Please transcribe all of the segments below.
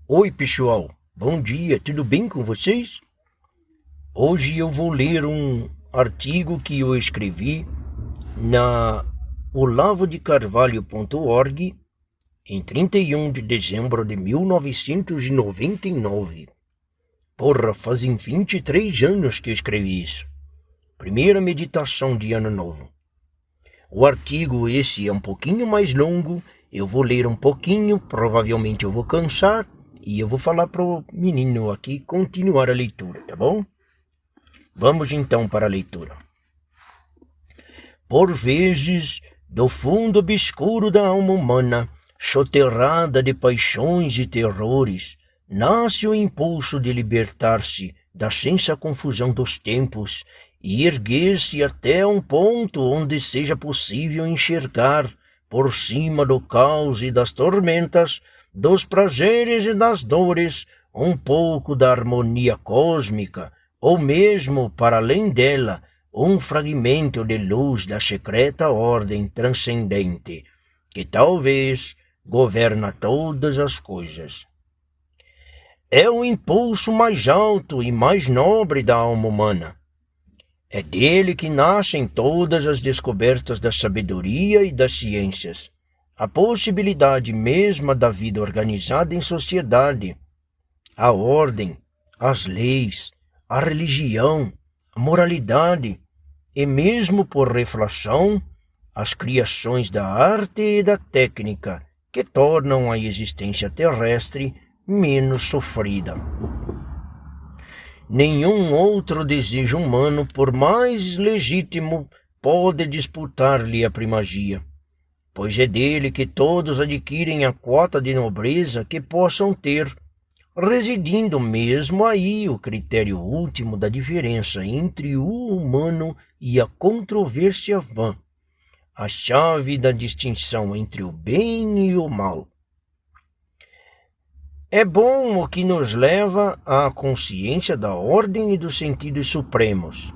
Oi, pessoal. Bom dia, tudo bem com vocês? Hoje eu vou ler um artigo que eu escrevi na olavodecarvalho.org em 31 de dezembro de 1999. Porra, fazem 23 anos que eu escrevi isso. Primeira meditação de ano novo. O artigo esse é um pouquinho mais longo, eu vou ler um pouquinho, provavelmente eu vou cansar, e eu vou falar pro menino aqui continuar a leitura, tá bom? Vamos então para a leitura. Por vezes, do fundo obscuro da alma humana, soterrada de paixões e terrores, nasce o impulso de libertar-se da sensa confusão dos tempos e erguer-se até um ponto onde seja possível enxergar, por cima do caos e das tormentas, dos prazeres e das dores, um pouco da harmonia cósmica, ou mesmo, para além dela, um fragmento de luz da secreta ordem transcendente, que talvez governa todas as coisas. É o impulso mais alto e mais nobre da alma humana. É dele que nascem todas as descobertas da sabedoria e das ciências, a possibilidade mesma da vida organizada em sociedade, a ordem, as leis, a religião, a moralidade e mesmo por reflação, as criações da arte e da técnica que tornam a existência terrestre menos sofrida. Nenhum outro desejo humano, por mais legítimo, pode disputar-lhe a primazia, pois é dele que todos adquirem a cota de nobreza que possam ter, residindo mesmo aí o critério último da diferença entre o humano e a controvérsia vã, a chave da distinção entre o bem e o mal. É bom o que nos leva à consciência da ordem e dos sentidos supremos.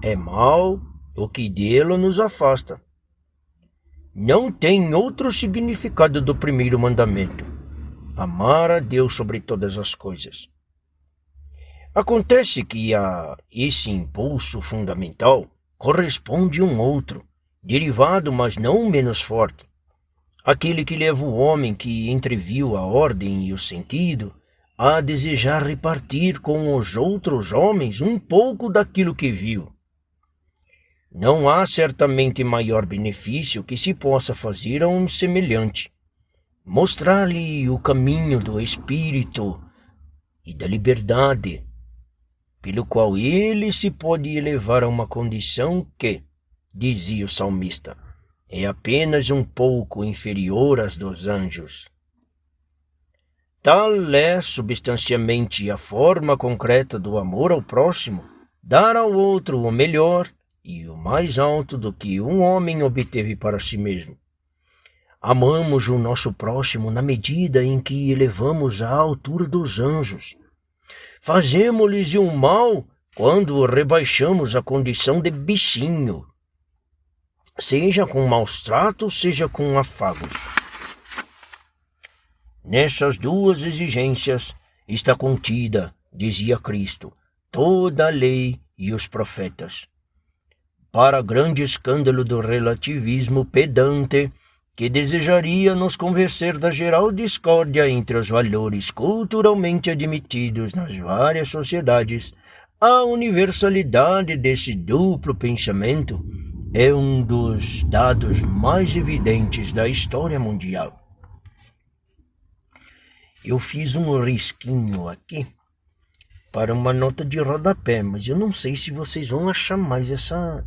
É mal o que dele nos afasta. Não tem outro significado do primeiro mandamento: amar a Deus sobre todas as coisas. Acontece que a esse impulso fundamental corresponde um outro, derivado, mas não menos forte, aquele que leva o homem que entreviu a ordem e o sentido a desejar repartir com os outros homens um pouco daquilo que viu. Não há certamente maior benefício que se possa fazer a um semelhante: mostrar-lhe o caminho do espírito e da liberdade, pelo qual ele se pode elevar a uma condição que, dizia o salmista, é apenas um pouco inferior às dos anjos. Tal é substancialmente a forma concreta do amor ao próximo, dar ao outro o melhor e o mais alto do que um homem obteve para si mesmo. Amamos o nosso próximo na medida em que elevamos à altura dos anjos. Fazemos-lhes o mal quando o rebaixamos à condição de bichinho, seja com maus tratos, seja com afagos. Nessas duas exigências está contida, dizia Cristo, toda a lei e os profetas. Para grande escândalo do relativismo pedante, que desejaria nos convencer da geral discórdia entre os valores culturalmente admitidos nas várias sociedades, a universalidade desse duplo pensamento é um dos dados mais evidentes da história mundial. Eu fiz um risquinho aqui para uma nota de rodapé, mas eu não sei se vocês vão achar mais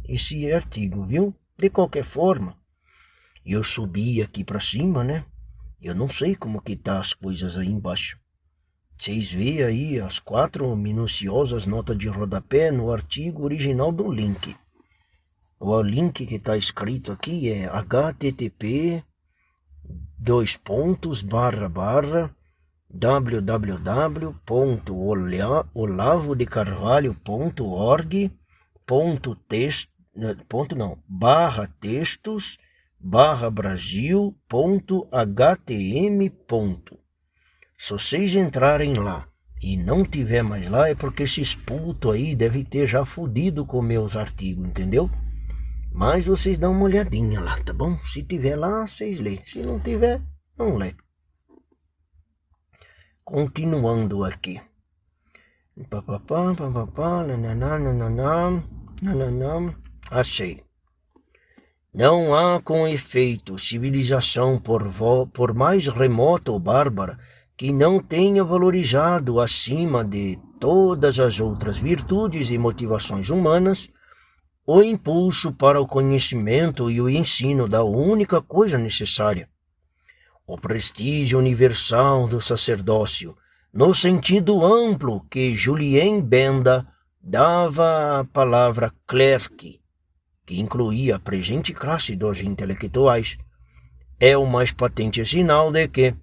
esse artigo, viu? De qualquer forma, eu subi aqui para cima, né? Eu não sei como que tá as coisas aí embaixo. Vocês veem aí as 4 minuciosas notas de rodapé no artigo original do link. O link que está escrito aqui é http://www.olavodecarvalho.org.textos/Brasil.htm. Se vocês entrarem lá e não tiver mais lá, é porque esses putos aí devem ter já fudido com meus artigos, entendeu? Mas vocês dão uma olhadinha lá, tá bom? Se tiver lá, vocês lê. Se não tiver, não lê. Continuando aqui. Achei. Não há com efeito civilização por mais remota ou bárbara que não tenha valorizado acima de todas as outras virtudes e motivações humanas o impulso para o conhecimento e o ensino da única coisa necessária, o prestígio universal do sacerdócio, no sentido amplo que Julien Benda dava à palavra clerque, que incluía a presente classe dos intelectuais, é o mais patente sinal de que,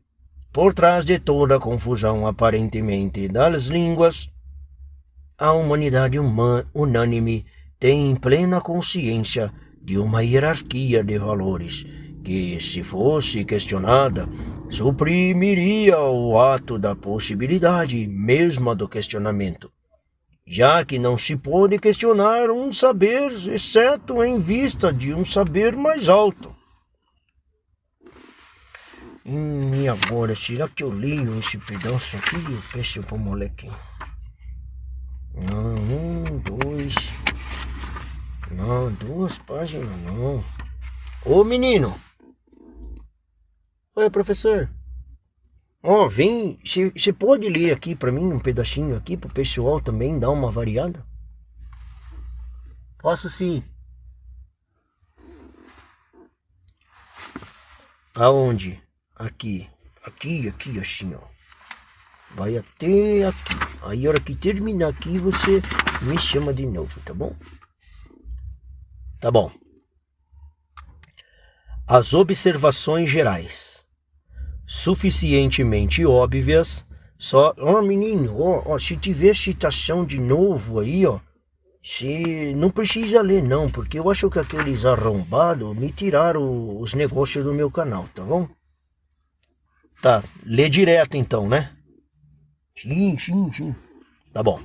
por trás de toda a confusão aparentemente das línguas, a humanidade unânime tem plena consciência de uma hierarquia de valores que, se fosse questionada, suprimiria o ato da possibilidade mesma do questionamento, já que não se pode questionar um saber, exceto em vista de um saber mais alto. E agora, será que eu leio esse pedaço aqui? Eu peço pro moleque. Não, 2... Não, 2 páginas não. Ô menino! Oi, professor. Ó, vem, você pode ler aqui pra mim um pedacinho aqui pro pessoal também dar uma variada? Posso sim. Aonde? Aqui, assim, ó. Vai até aqui. Aí a hora que terminar aqui, você me chama de novo, tá bom? Tá bom. As observações gerais, suficientemente óbvias, só... Ó, menino, ó, se tiver citação de novo aí, ó, você não precisa ler não, porque eu acho que aqueles arrombados me tiraram os negócios do meu canal, tá bom? Tá, lê direto então, né? Sim. Tá bom.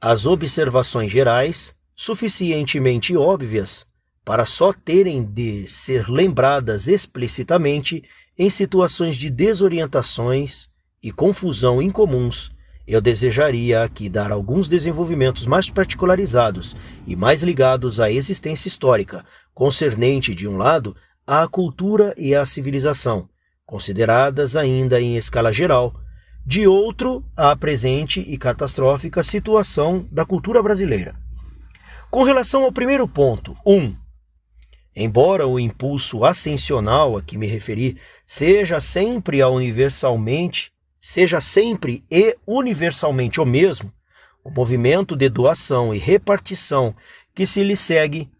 As observações gerais, suficientemente óbvias, para só terem de ser lembradas explicitamente em situações de desorientações e confusão incomuns, eu desejaria aqui dar alguns desenvolvimentos mais particularizados e mais ligados à existência histórica, concernente, de um lado, à cultura e à civilização, consideradas ainda em escala geral, de outro, à presente e catastrófica situação da cultura brasileira. Com relação ao primeiro ponto, 1. Embora o impulso ascensional a que me referi seja sempre e universalmente o mesmo, o movimento de doação e repartição que se lhe segue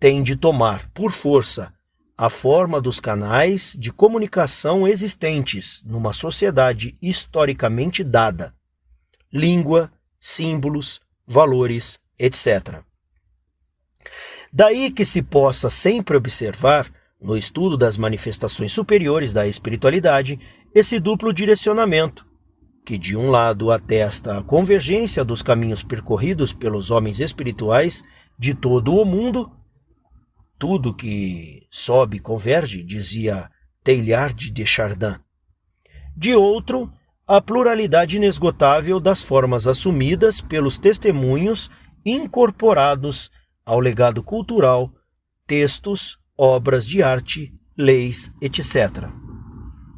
tem de tomar, por força, a forma dos canais de comunicação existentes numa sociedade historicamente dada, língua, símbolos, valores, etc. Daí que se possa sempre observar, no estudo das manifestações superiores da espiritualidade, esse duplo direcionamento, que de um lado atesta a convergência dos caminhos percorridos pelos homens espirituais de todo o mundo. Tudo que sobe converge, dizia Teilhard de Chardin. De outro, a pluralidade inesgotável das formas assumidas pelos testemunhos incorporados ao legado cultural, textos, obras de arte, leis, etc.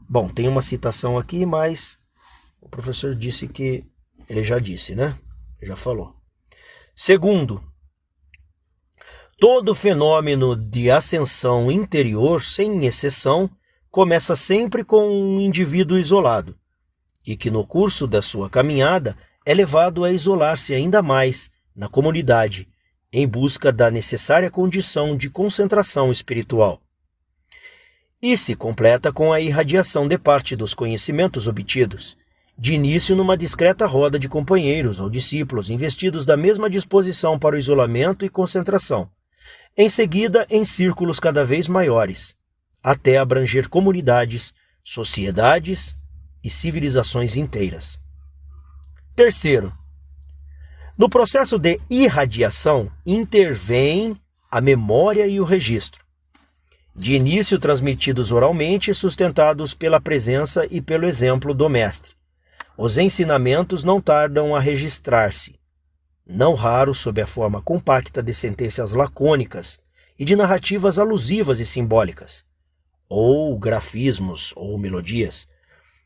Bom, tem uma citação aqui, mas o professor disse que ele já disse, né? Já falou. Segundo, todo fenômeno de ascensão interior, sem exceção, começa sempre com um indivíduo isolado, e que no curso da sua caminhada é levado a isolar-se ainda mais na comunidade, em busca da necessária condição de concentração espiritual. E se completa com a irradiação de parte dos conhecimentos obtidos, de início numa discreta roda de companheiros ou discípulos investidos da mesma disposição para o isolamento e concentração, em seguida em círculos cada vez maiores, até abranger comunidades, sociedades e civilizações inteiras. Terceiro, no processo de irradiação intervém a memória e o registro, de início transmitidos oralmente e sustentados pela presença e pelo exemplo do mestre. Os ensinamentos não tardam a registrar-se, não raro sob a forma compacta de sentenças lacônicas e de narrativas alusivas e simbólicas, ou grafismos ou melodias,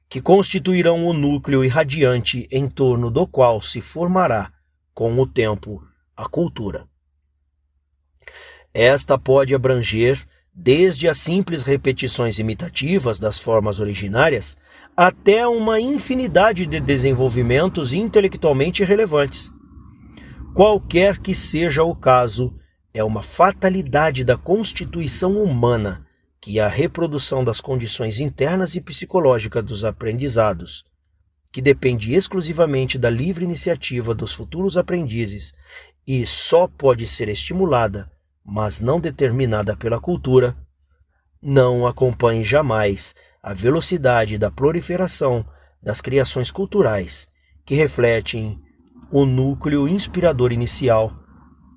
que constituirão o núcleo irradiante em torno do qual se formará, com o tempo, a cultura. Esta pode abranger desde as simples repetições imitativas das formas originárias até uma infinidade de desenvolvimentos intelectualmente relevantes. Qualquer que seja o caso, é uma fatalidade da constituição humana que a reprodução das condições internas e psicológicas dos aprendizados, que depende exclusivamente da livre iniciativa dos futuros aprendizes e só pode ser estimulada, mas não determinada pela cultura, não acompanhe jamais a velocidade da proliferação das criações culturais que refletem o núcleo inspirador inicial,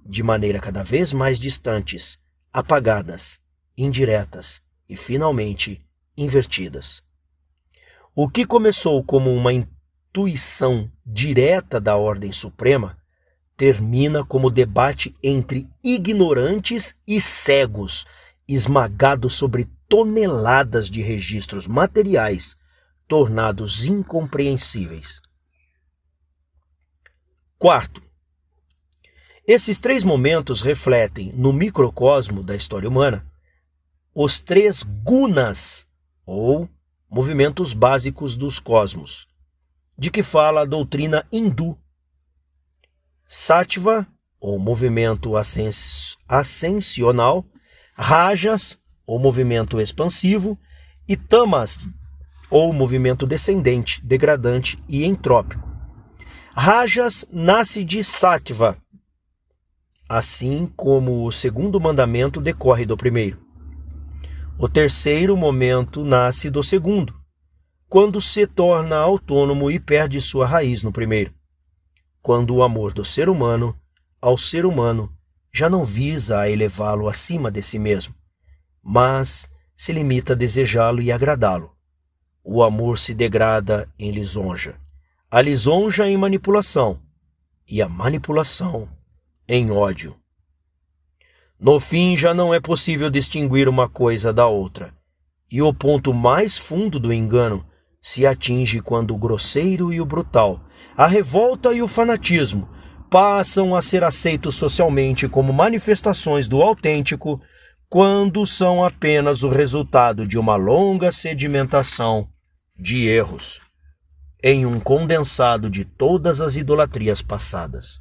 de maneira cada vez mais distantes, apagadas, indiretas e, finalmente, invertidas. O que começou como uma intuição direta da ordem suprema termina como debate entre ignorantes e cegos, esmagados sobre toneladas de registros materiais, tornados incompreensíveis. Quarto, esses três momentos refletem, no microcosmo da história humana, os três gunas, ou movimentos básicos dos cosmos, de que fala a doutrina hindu. Sattva, ou movimento ascensional, Rajas, ou movimento expansivo, e Tamas, ou movimento descendente, degradante e entrópico. Rajas nasce de Sattva, assim como o segundo mandamento decorre do primeiro. O terceiro momento nasce do segundo, quando se torna autônomo e perde sua raiz no primeiro, quando o amor do ser humano ao ser humano já não visa a elevá-lo acima de si mesmo, mas se limita a desejá-lo e agradá-lo. O amor se degrada em lisonja, a lisonja em manipulação e a manipulação em ódio. No fim, já não é possível distinguir uma coisa da outra, e o ponto mais fundo do engano se atinge quando o grosseiro e o brutal, a revolta e o fanatismo passam a ser aceitos socialmente como manifestações do autêntico, quando são apenas o resultado de uma longa sedimentação de erros, em um condensado de todas as idolatrias passadas.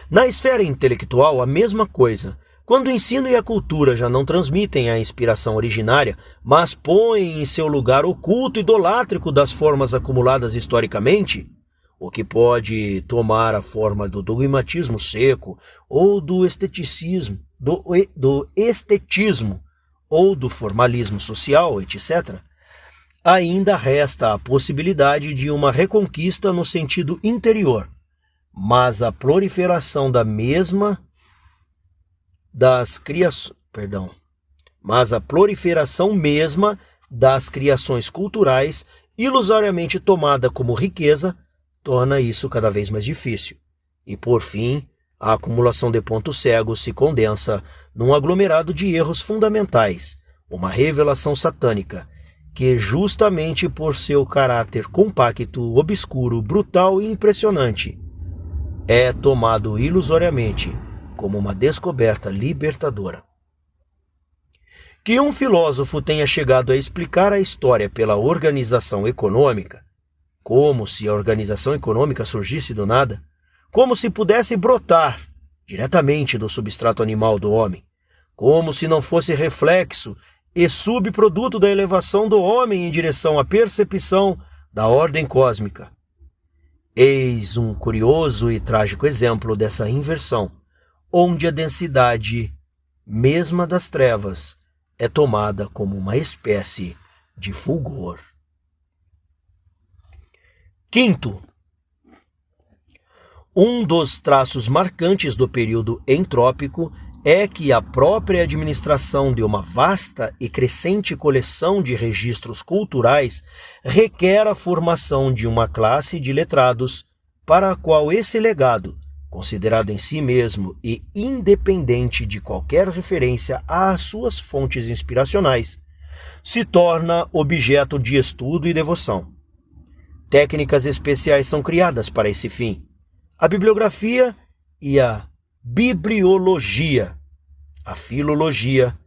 Na esfera intelectual, a mesma coisa. Quando o ensino e a cultura já não transmitem a inspiração originária, mas põem em seu lugar o culto idolátrico das formas acumuladas historicamente, o que pode tomar a forma do dogmatismo seco, ou do esteticismo, do estetismo, ou do formalismo social, etc., ainda resta a possibilidade de uma reconquista no sentido interior, mas a proliferação mesma das criações culturais, ilusoriamente tomada como riqueza, torna isso cada vez mais difícil. E, por fim, a acumulação de pontos cegos se condensa num aglomerado de erros fundamentais, uma revelação satânica, que justamente por seu caráter compacto, obscuro, brutal e impressionante, é tomado ilusoriamente como uma descoberta libertadora. Que um filósofo tenha chegado a explicar a história pela organização econômica, como se a organização econômica surgisse do nada, como se pudesse brotar diretamente do substrato animal do homem, como se não fosse reflexo e subproduto da elevação do homem em direção à percepção da ordem cósmica. Eis um curioso e trágico exemplo dessa inversão, onde a densidade mesma das trevas é tomada como uma espécie de fulgor. Quinto, um dos traços marcantes do período entrópico é que a própria administração de uma vasta e crescente coleção de registros culturais requer a formação de uma classe de letrados para a qual esse legado, considerado em si mesmo e independente de qualquer referência às suas fontes inspiracionais, se torna objeto de estudo e devoção. Técnicas especiais são criadas para esse fim: a bibliografia e a bibliologia, a filologia,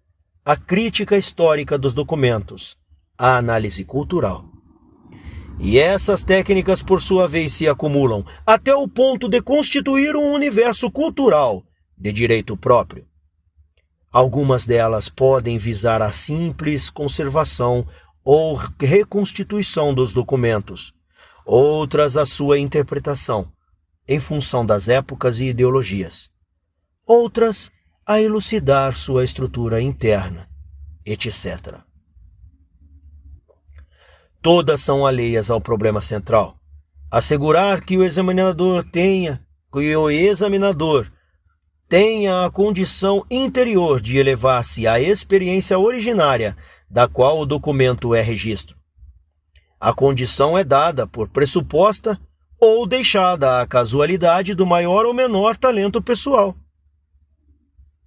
a crítica histórica dos documentos, a análise cultural. E essas técnicas, por sua vez, se acumulam até o ponto de constituir um universo cultural de direito próprio. Algumas delas podem visar a simples conservação ou reconstituição dos documentos, outras a sua interpretação, em função das épocas e ideologias, outras a elucidar sua estrutura interna, etc. Todas são alheias ao problema central: assegurar que o examinador tenha a condição interior de elevar-se à experiência originária da qual o documento é registro. A condição é dada por pressuposta ou deixada à casualidade do maior ou menor talento pessoal.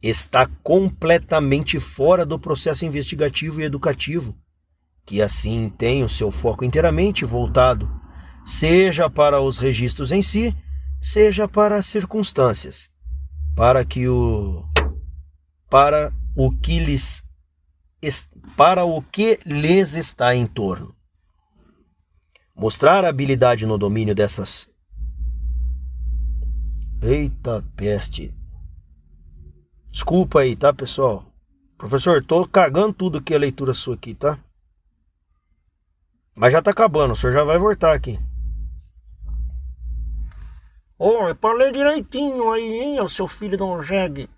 Está completamente fora do processo investigativo e educativo, que assim tem o seu foco inteiramente voltado, seja para os registros em si, seja para as circunstâncias, para o que lhes está em torno. Mostrar habilidade no domínio dessas... Eita peste! Desculpa aí, tá, pessoal? Professor, tô cagando tudo aqui a leitura sua aqui, tá? Mas já tá acabando, o senhor já vai voltar aqui. É pra ler direitinho aí, hein, seu filho de um jegue.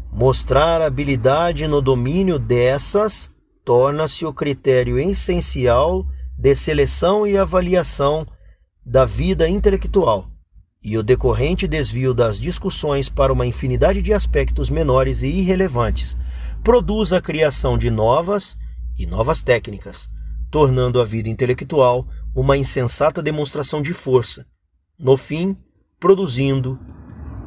Mostrar habilidade no domínio dessas torna-se o critério essencial de seleção e avaliação da vida intelectual, e o decorrente desvio das discussões para uma infinidade de aspectos menores e irrelevantes produz a criação de novas técnicas, tornando a vida intelectual uma insensata demonstração de força, no fim, produzindo,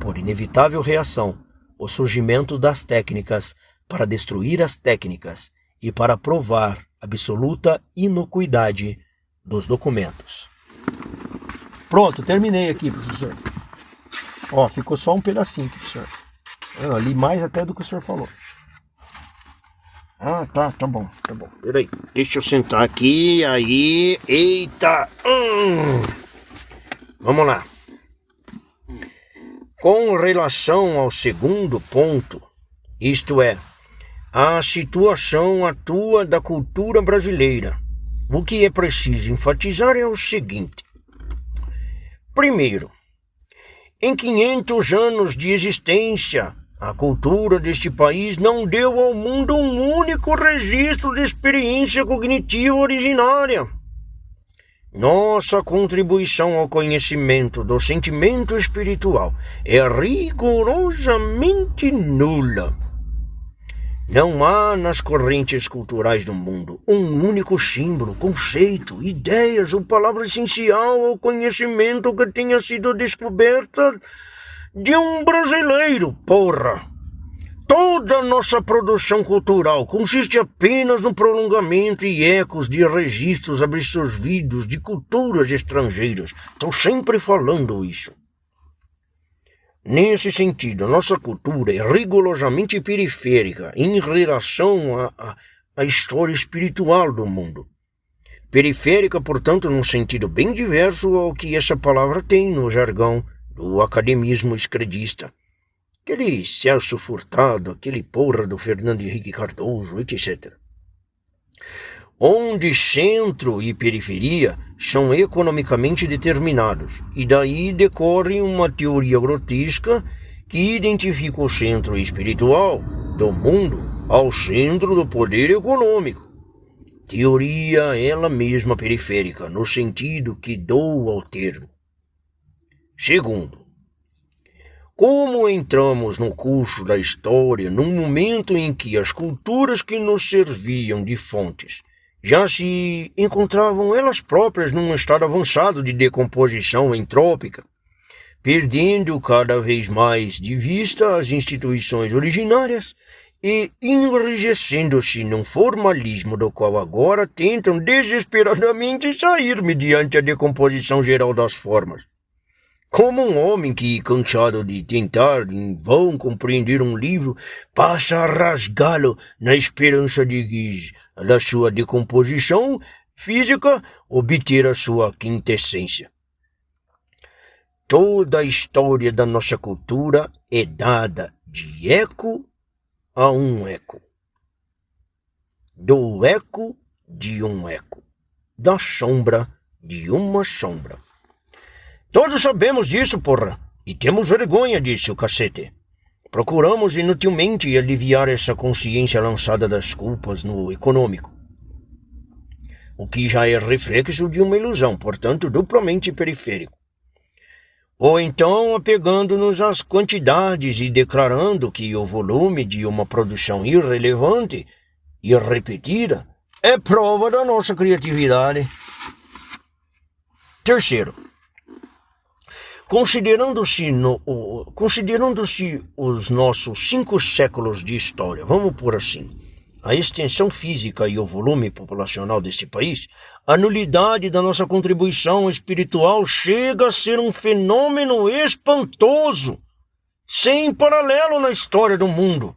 por inevitável reação, o surgimento das técnicas para destruir as técnicas e para provar absoluta inocuidade dos documentos. Pronto, terminei aqui, professor. Ficou só um pedacinho aqui, professor. Eu li mais até do que o senhor falou. Tá bom. Peraí, deixa eu sentar aqui, aí, eita. Vamos lá. Com relação ao segundo ponto, isto é, a situação atual da cultura brasileira, o que é preciso enfatizar é o seguinte. Primeiro, em 500 anos de existência, a cultura deste país não deu ao mundo um único registro de experiência cognitiva originária. Nossa contribuição ao conhecimento do sentimento espiritual é rigorosamente nula. Não há nas correntes culturais do mundo um único símbolo, conceito, ideias ou palavra essencial ao conhecimento que tenha sido descoberta de um brasileiro, porra! Toda nossa produção cultural consiste apenas no prolongamento e ecos de registros absorvidos de culturas estrangeiras. Estou sempre falando isso. Nesse sentido, a nossa cultura é rigorosamente periférica em relação à história espiritual do mundo. Periférica, portanto, num sentido bem diverso ao que essa palavra tem no jargão do academismo esquerdista. Aquele Celso Furtado, aquele porra do Fernando Henrique Cardoso, etc. Onde centro e periferia são economicamente determinados, e daí decorre uma teoria grotesca que identifica o centro espiritual do mundo ao centro do poder econômico. Teoria ela mesma periférica, no sentido que dou ao termo. Segundo, como entramos no curso da história num momento em que as culturas que nos serviam de fontes já se encontravam elas próprias num estado avançado de decomposição entrópica, perdendo cada vez mais de vista as instituições originárias e enrijecendo-se num formalismo do qual agora tentam desesperadamente sair mediante a decomposição geral das formas. Como um homem que, cansado de tentar em vão compreender um livro, passa a rasgá-lo na esperança de que, da sua decomposição física, obter a sua quintessência. Toda a história da nossa cultura é dada de eco a um eco, do eco de um eco, da sombra de uma sombra. Todos sabemos disso, porra, e temos vergonha disso, cacete. Procuramos inutilmente aliviar essa consciência lançada das culpas no econômico, o que já é reflexo de uma ilusão, portanto duplamente periférico. Ou então apegando-nos às quantidades e declarando que o volume de uma produção irrelevante e repetida é prova da nossa criatividade. Terceiro, considerando-se os nossos 5 séculos de história, vamos por assim, a extensão física e o volume populacional deste país, a nulidade da nossa contribuição espiritual chega a ser um fenômeno espantoso, sem paralelo na história do mundo.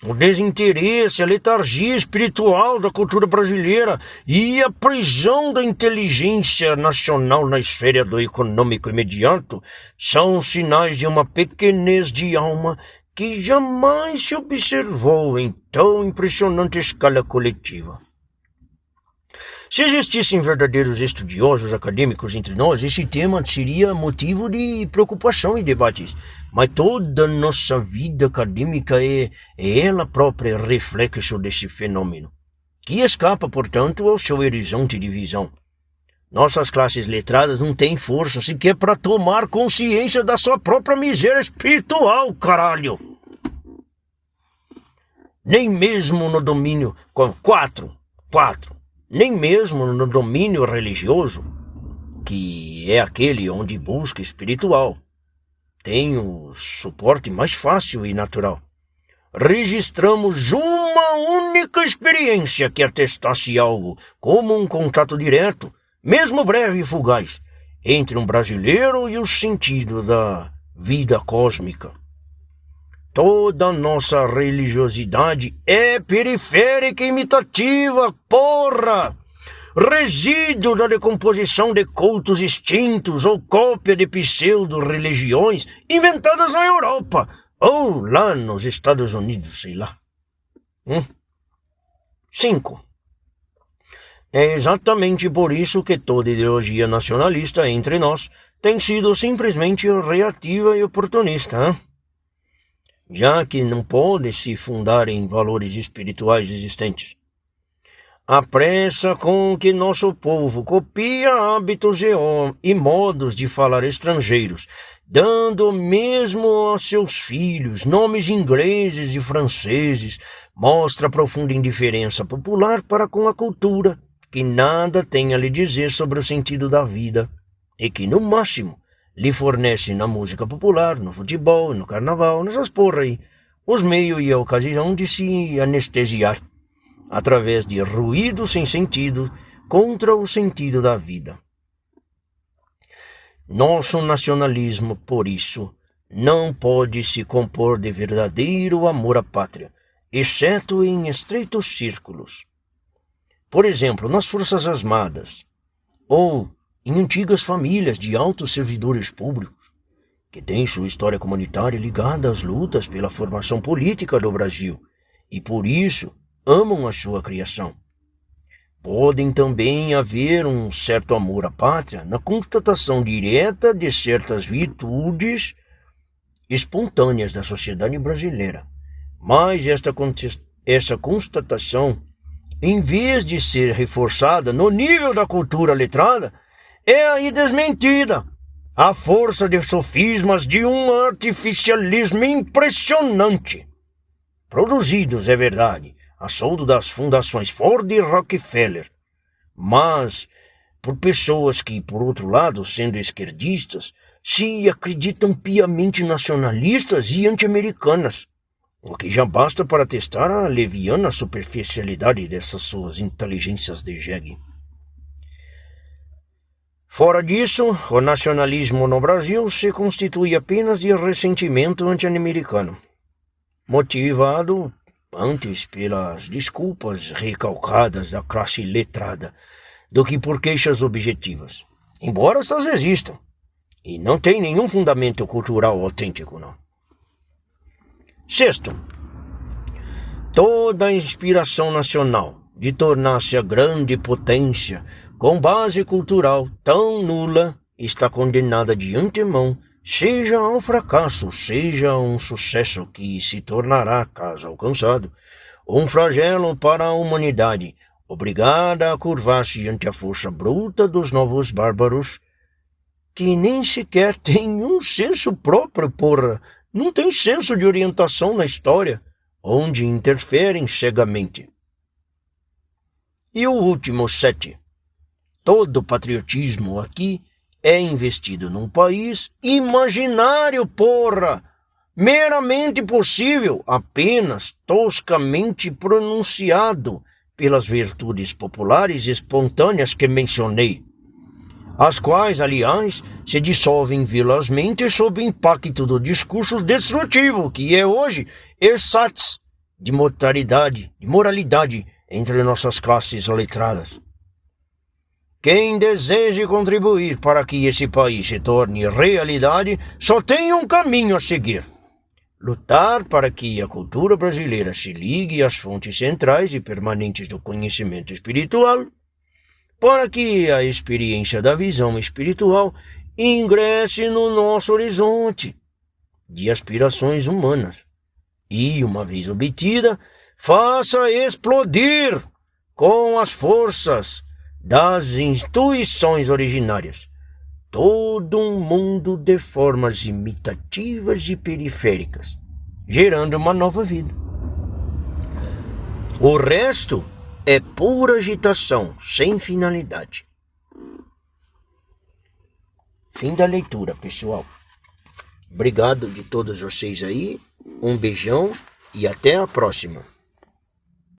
O desinteresse, a letargia espiritual da cultura brasileira e a prisão da inteligência nacional na esfera do econômico imediato são sinais de uma pequenez de alma que jamais se observou em tão impressionante escala coletiva. Se existissem verdadeiros estudiosos acadêmicos entre nós, esse tema seria motivo de preocupação e debates. Mas toda nossa vida acadêmica é ela própria reflexo desse fenômeno, que escapa, portanto, ao seu horizonte de visão. Nossas classes letradas não têm força sequer para tomar consciência da sua própria miséria espiritual, caralho! Nem mesmo no domínio... Nem mesmo no domínio religioso, que é aquele onde busca espiritual, tem o suporte mais fácil e natural. Registramos uma única experiência que atestasse algo, como um contato direto, mesmo breve e fugaz, entre um brasileiro e o sentido da vida cósmica. Toda nossa religiosidade é periférica e imitativa, porra! Resíduo da decomposição de cultos extintos ou cópia de pseudo-religiões inventadas na Europa ou lá nos Estados Unidos, sei lá. 5. É exatamente por isso que toda ideologia nacionalista entre nós tem sido simplesmente reativa e oportunista, já que não pode se fundar em valores espirituais existentes. A pressa com que nosso povo copia hábitos e modos de falar estrangeiros, dando mesmo a seus filhos nomes ingleses e franceses, mostra profunda indiferença popular para com a cultura, que nada tem a lhe dizer sobre o sentido da vida, e que, no máximo, lhe fornece na música popular, no futebol, no carnaval, nessas porra aí, os meios e a ocasião de se anestesiar, através de ruído sem sentido, contra o sentido da vida. Nosso nacionalismo, por isso, não pode se compor de verdadeiro amor à pátria, exceto em estreitos círculos. Por exemplo, nas Forças Armadas, ou em antigas famílias de altos servidores públicos, que têm sua história comunitária ligada às lutas pela formação política do Brasil, e por isso amam a sua criação. Podem também haver um certo amor à pátria na constatação direta de certas virtudes espontâneas da sociedade brasileira, mas essa constatação em vez de ser reforçada no nível da cultura letrada, é aí desmentida à força de sofismas de um artificialismo impressionante, produzidos, é verdade, a soldo das fundações Ford e Rockefeller, mas por pessoas que, por outro lado, sendo esquerdistas, se acreditam piamente nacionalistas e anti-americanas, o que já basta para testar a leviana superficialidade dessas suas inteligências de jegue. Fora disso, o nacionalismo no Brasil se constitui apenas de ressentimento anti-americano, motivado antes pelas desculpas recalcadas da classe letrada do que por queixas objetivas, embora essas existam, e não tem nenhum fundamento cultural autêntico, não. Sexto, toda a inspiração nacional de tornar-se a grande potência com base cultural tão nula está condenada de antemão, seja ao fracasso, seja a um sucesso que se tornará, caso alcançado, um flagelo para a humanidade, obrigada a curvar-se ante a força bruta dos novos bárbaros, que nem sequer tem um senso próprio, porra. Não tem senso de orientação na história, onde interferem cegamente. E o último, 7. Todo patriotismo aqui é investido num país imaginário, porra! Meramente possível, apenas toscamente pronunciado pelas virtudes populares espontâneas que mencionei, as quais, aliás, se dissolvem velozmente sob o impacto do discurso destrutivo que é hoje ersatz de moralidade entre nossas classes letradas. Quem deseje contribuir para que esse país se torne realidade só tem um caminho a seguir: lutar para que a cultura brasileira se ligue às fontes centrais e permanentes do conhecimento espiritual, para que a experiência da visão espiritual ingresse no nosso horizonte de aspirações humanas e, uma vez obtida, faça explodir com as forças das intuições originárias todo um mundo de formas imitativas e periféricas, gerando uma nova vida. O resto é pura agitação, sem finalidade. Fim da leitura, pessoal. Obrigado de todos vocês aí, um beijão e até a próxima.